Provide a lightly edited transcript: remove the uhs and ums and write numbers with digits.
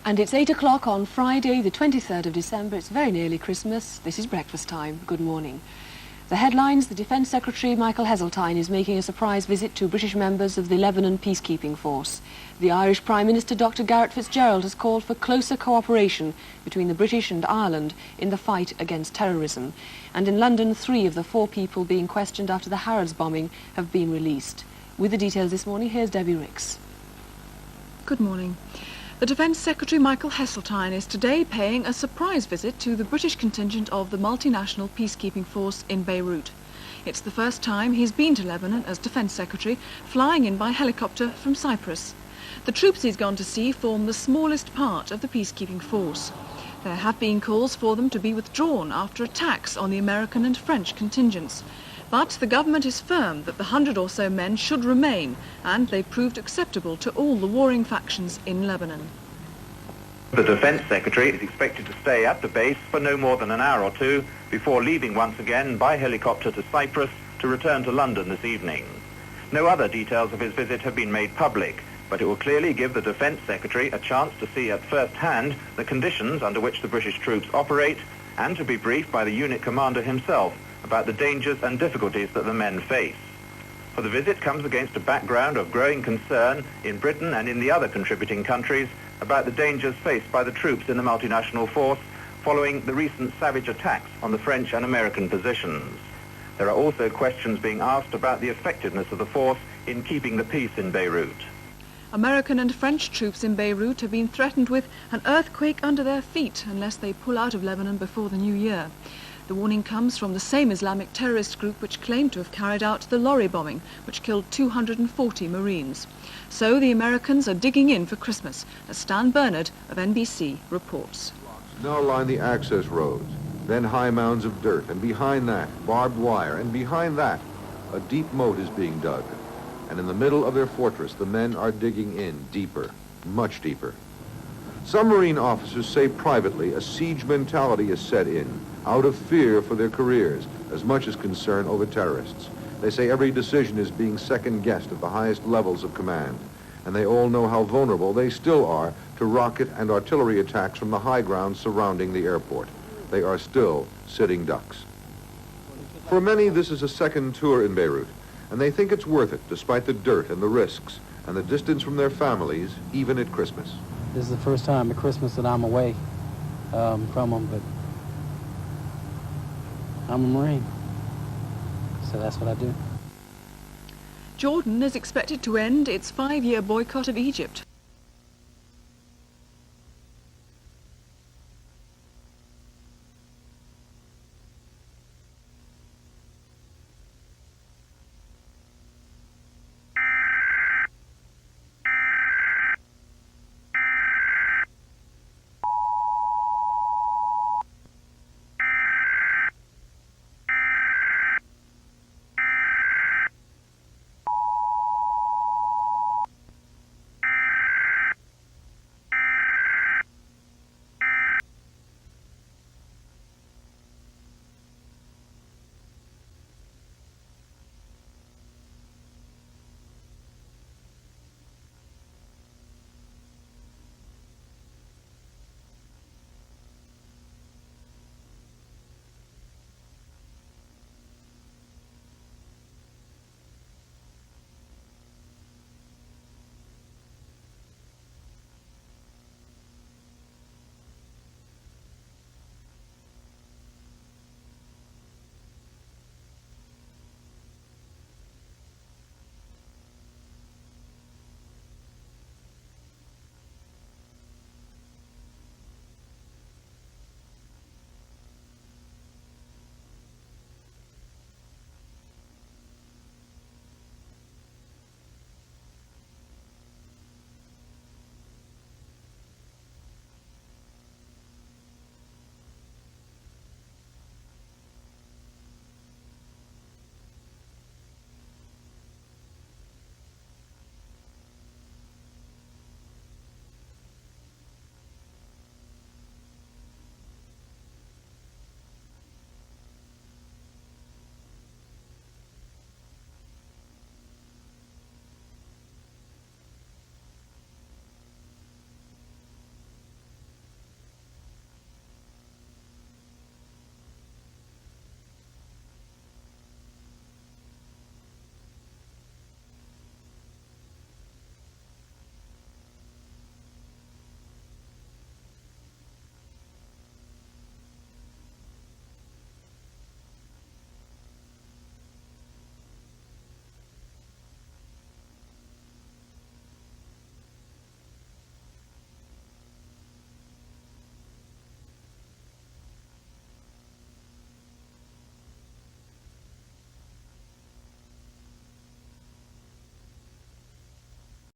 And it's 8 o'clock on Friday, the 23rd of December. It's very nearly Christmas. This is breakfast time. Good morning. The headlines: the Defence Secretary Michael Heseltine is making a surprise visit to British members of the Lebanon peacekeeping force. The Irish Prime Minister Dr. Garret Fitzgerald has called for closer cooperation between the British and Ireland in the fight against terrorism. And in London, 3 of the 4 people being questioned after the Harrods bombing have been released. With the details this morning, here's Debbie Ricks. Good morning. The Defence Secretary Michael Heseltine is today paying a surprise visit to the British contingent of the multinational peacekeeping force in Beirut. It's the first time he's been to Lebanon as Defence Secretary, flying in by helicopter from Cyprus. The troops he's gone to see form the smallest part of the peacekeeping force. There have been calls for them to be withdrawn after attacks on the American and French contingents. But the government is firm that the 100 or so men should remain, and they've proved acceptable to all the warring factions in Lebanon. The Defence Secretary is expected to stay at the base for no more than an hour or two before leaving once again by helicopter to Cyprus to return to London this evening. No other details of his visit have been made public, but it will clearly give the Defence Secretary a chance to see at first hand the conditions under which the British troops operate, and to be briefed by the unit commander himself about the dangers and difficulties that the men face. For the visit comes against a background of growing concern in Britain and in the other contributing countries about the dangers faced by the troops in the multinational force following the recent savage attacks on the French and American positions. There are also questions being asked about the effectiveness of the force in keeping the peace in Beirut. American and French troops in Beirut have been threatened with an earthquake under their feet unless they pull out of Lebanon before the new year. The warning comes from the same Islamic terrorist group which claimed to have carried out the lorry bombing, which killed 240 Marines. So the Americans are digging in for Christmas, as Stan Bernard of NBC reports. Now line the access roads, then high mounds of dirt, and behind that, barbed wire, and behind that, a deep moat is being dug. And in the middle of their fortress, the men are digging in deeper, much deeper. Some Marine officers say privately a siege mentality is set in, out of fear for their careers, as much as concern over terrorists. They say every decision is being second-guessed at the highest levels of command, and they all know how vulnerable they still are to rocket and artillery attacks from the high ground surrounding the airport. They are still sitting ducks. For many, this is a second tour in Beirut, and they think it's worth it, despite the dirt and the risks, and the distance from their families, even at Christmas. This is the first time at Christmas that I'm away from them, but I'm a Marine, so that's what I do. Jordan is expected to end its 5-year boycott of Egypt.